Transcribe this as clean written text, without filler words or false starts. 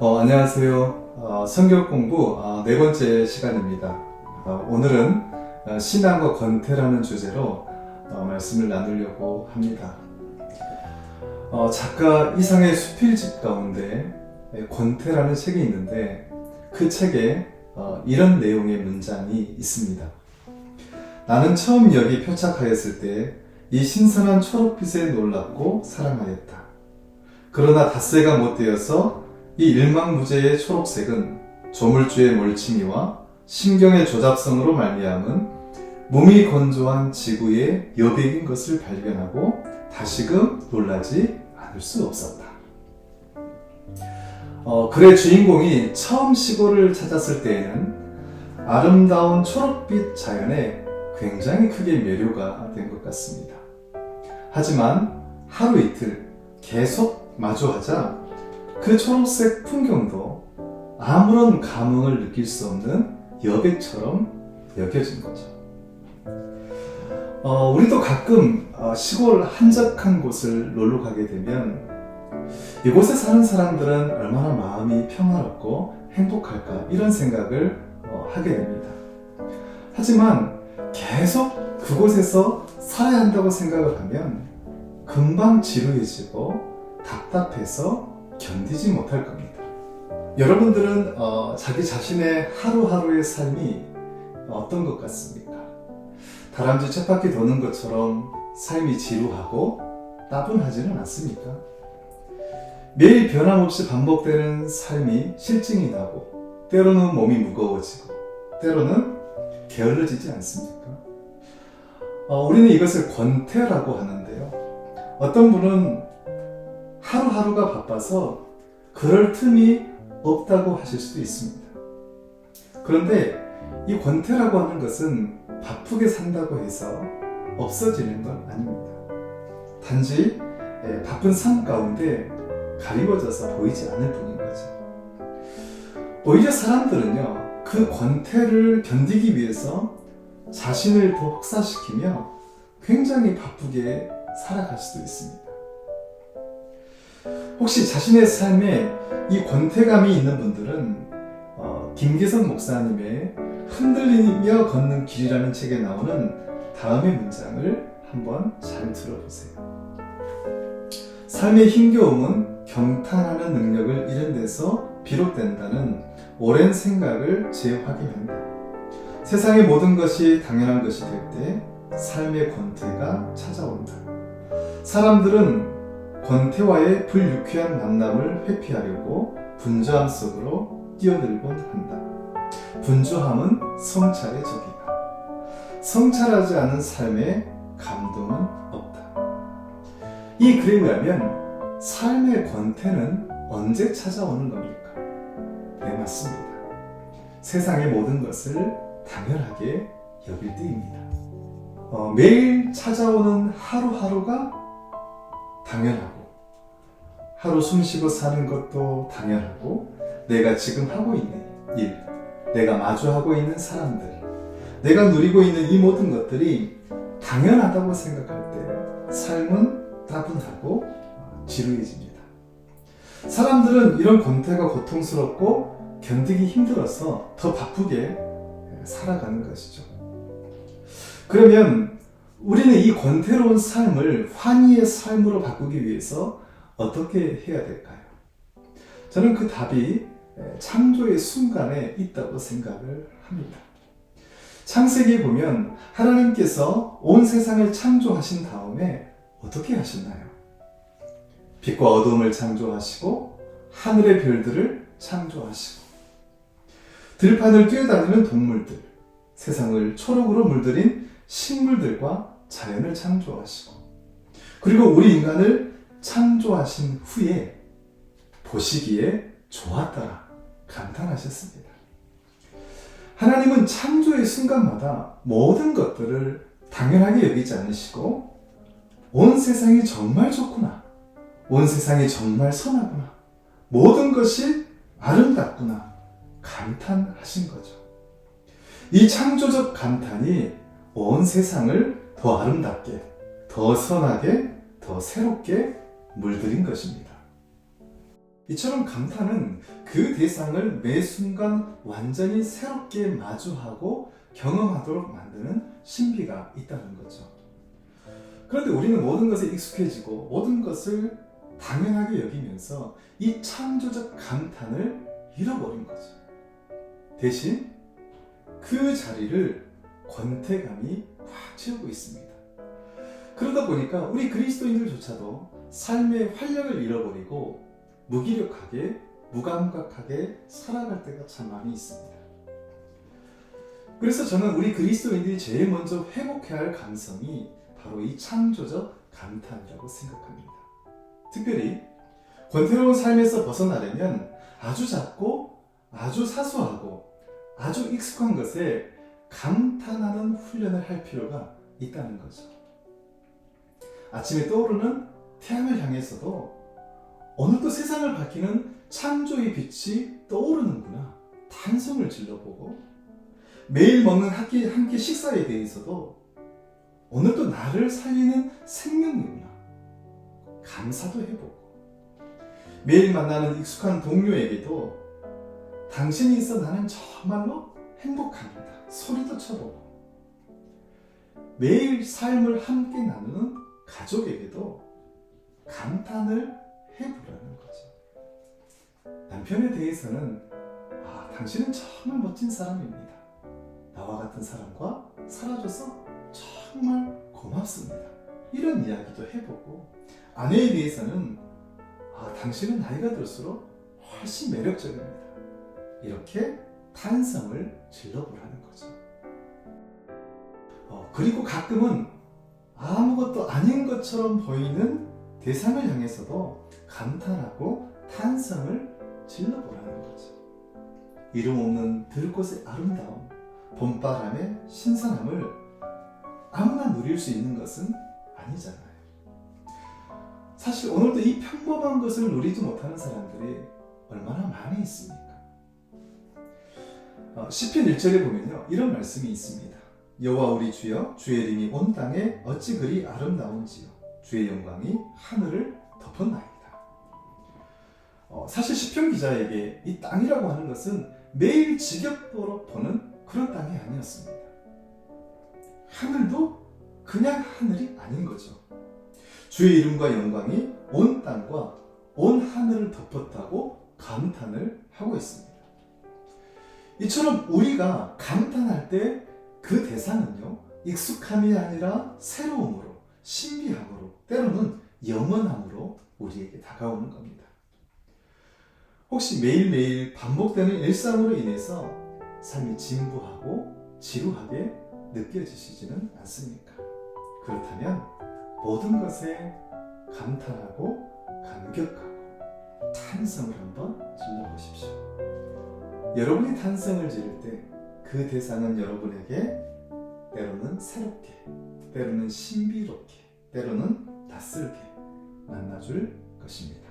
안녕하세요. 성경 공부 네 번째 시간입니다. 오늘은 신앙과 권태라는 주제로 말씀을 나누려고 합니다. 작가 이상의 수필집 가운데 권태라는 책이 있는데 그 책에 이런 내용의 문장이 있습니다. 나는 처음 여기 표착하였을 때 이 신선한 초록빛에 놀랍고 사랑하였다. 그러나 닷새가 못 되어서 이 일망무제의 초록색은 조물주의 몰치미와 신경의 조잡성으로 말미암은 몸이 건조한 지구의 여백인 것을 발견하고 다시금 놀라지 않을 수 없었다. 글의 주인공이 처음 시골을 찾았을 때에는 아름다운 초록빛 자연에 굉장히 크게 매료가 된 것 같습니다. 하지만 하루 이틀 계속 마주하자 그 초록색 풍경도 아무런 감흥을 느낄 수 없는 여백처럼 여겨진 거죠. 우리도 가끔 시골 한적한 곳을 놀러 가게 되면 이곳에 사는 사람들은 얼마나 마음이 평화롭고 행복할까 이런 생각을 하게 됩니다. 하지만 계속 그곳에서 살아야 한다고 생각을 하면 금방 지루해지고 답답해서 견디지 못할 겁니다. 여러분들은 자기 자신의 하루하루의 삶이 어떤 것 같습니까? 다람쥐 쳇바퀴 도는 것처럼 삶이 지루하고 따분하지는 않습니까? 매일 변함없이 반복되는 삶이 실증이 나고 때로는 몸이 무거워지고 때로는 게을러지지 않습니까? 우리는 이것을 권태라고 하는데요. 어떤 분은 하루하루가 바빠서 그럴 틈이 없다고 하실 수도 있습니다. 그런데 이 권태라고 하는 것은 바쁘게 산다고 해서 없어지는 건 아닙니다. 단지 바쁜 삶 가운데 가리워져서 보이지 않을 뿐인 거죠. 오히려 사람들은요, 그 권태를 견디기 위해서 자신을 더 혹사시키며 굉장히 바쁘게 살아갈 수도 있습니다. 혹시 자신의 삶에 이 권태감이 있는 분들은 김계선 목사님의 흔들리며 걷는 길이라는 책에 나오는 다음의 문장을 한번 잘 들어보세요. 삶의 힘겨움은 경탄하는 능력을 잃은 데서 비롯된다는 오랜 생각을 재확인한다. 세상의 모든 것이 당연한 것이 될 때 삶의 권태가 찾아온다. 사람들은 권태와의 불유쾌한 만남을 회피하려고 분주함 속으로 뛰어들곤 한다. 분주함은 성찰의 적이다. 성찰하지 않은 삶에 감동은 없다. 이 글에 의하면 삶의 권태는 언제 찾아오는 겁니까? 네, 맞습니다. 세상의 모든 것을 당연하게 여길 때입니다. 매일 찾아오는 하루하루가 당연하고 하루 숨쉬고 사는 것도 당연하고 내가 지금 하고 있는 일, 내가 마주하고 있는 사람들, 내가 누리고 있는 이 모든 것들이 당연하다고 생각할 때 삶은 따분하고 지루해집니다. 사람들은 이런 권태가 고통스럽고 견디기 힘들어서 더 바쁘게 살아가는 것이죠. 그러면 우리는 이 권태로운 삶을 환희의 삶으로 바꾸기 위해서 어떻게 해야 될까요? 저는 그 답이 창조의 순간에 있다고 생각을 합니다. 창세기에 보면 하나님께서 온 세상을 창조하신 다음에 어떻게 하셨나요? 빛과 어두움을 창조하시고 하늘의 별들을 창조하시고 들판을 뛰어다니는 동물들, 세상을 초록으로 물들인 식물들과 자연을 창조하시고 그리고 우리 인간을 창조하신 후에 보시기에 좋았더라 감탄하셨습니다. 하나님은 창조의 순간마다 모든 것들을 당연하게 여기지 않으시고 온 세상이 정말 좋구나, 온 세상이 정말 선하구나, 모든 것이 아름답구나 감탄하신 거죠. 이 창조적 감탄이 온 세상을 더 아름답게, 더 선하게, 더 새롭게 물들인 것입니다. 이처럼 감탄은 그 대상을 매 순간 완전히 새롭게 마주하고 경험하도록 만드는 신비가 있다는 거죠. 그런데 우리는 모든 것에 익숙해지고 모든 것을 당연하게 여기면서 이 창조적 감탄을 잃어버린 거죠. 대신 그 자리를 권태감이 꽉 채우고 있습니다. 그러다 보니까 우리 그리스도인들조차도 삶의 활력을 잃어버리고 무기력하게, 무감각하게 살아갈 때가 참 많이 있습니다. 그래서 저는 우리 그리스도인들이 제일 먼저 회복해야 할 감성이 바로 이 창조적 감탄이라고 생각합니다. 특별히 권태로운 삶에서 벗어나려면 아주 작고 아주 사소하고 아주 익숙한 것에 감탄하는 훈련을 할 필요가 있다는 거죠. 아침에 떠오르는 태양을 향해서도 오늘도 세상을 밝히는 창조의 빛이 떠오르는구나 탄성을 질러보고, 매일 먹는 한 끼 식사에 대해서도 오늘도 나를 살리는 생명이구나 감사도 해보고, 매일 만나는 익숙한 동료에게도 당신이 있어 나는 정말로 행복합니다 소리도 쳐보고, 매일 삶을 함께 나누는 가족에게도 감탄을 해보라는 거죠. 남편에 대해서는 당신은 정말 멋진 사람입니다. 나와 같은 사람과 살아줘서 정말 고맙습니다. 이런 이야기도 해보고, 아내에 대해서는 당신은 나이가 들수록 훨씬 매력적입니다. 이렇게 탄성을 질러보라는 거죠. 그리고 가끔은 아무것도 아닌 것처럼 보이는 대상을 향해서도 감탄하고 탄성을 질러보라는 거죠. 이름 없는 들꽃의 아름다움, 봄바람의 신선함을 아무나 누릴 수 있는 것은 아니잖아요. 사실 오늘도 이 평범한 것을 누리지 못하는 사람들이 얼마나 많이 있습니까? 시편 1절에 보면요, 이런 말씀이 있습니다. 여호와 우리 주여, 주의 이름이 온 땅에 어찌 그리 아름다운지요, 주의 영광이 하늘을 덮었나이다. 사실 시편 기자에게 이 땅이라고 하는 것은 매일 지겹도록 보는 그런 땅이 아니었습니다. 하늘도 그냥 하늘이 아닌 거죠. 주의 이름과 영광이 온 땅과 온 하늘을 덮었다고 감탄을 하고 있습니다. 이처럼 우리가 감탄할 때 그 대상은요, 익숙함이 아니라 새로움으로, 신비함으로, 때로는 영원함으로 우리에게 다가오는 겁니다. 혹시 매일매일 반복되는 일상으로 인해서 삶이 진부하고 지루하게 느껴지시지는 않습니까? 그렇다면 모든 것에 감탄하고 감격하고 탄성을 한번 질러보십시오. 여러분이 탄성을 지를 때 그 대상은 여러분에게 때로는 새롭게, 때로는 신비롭게, 때로는 낯설게 만나줄 것입니다.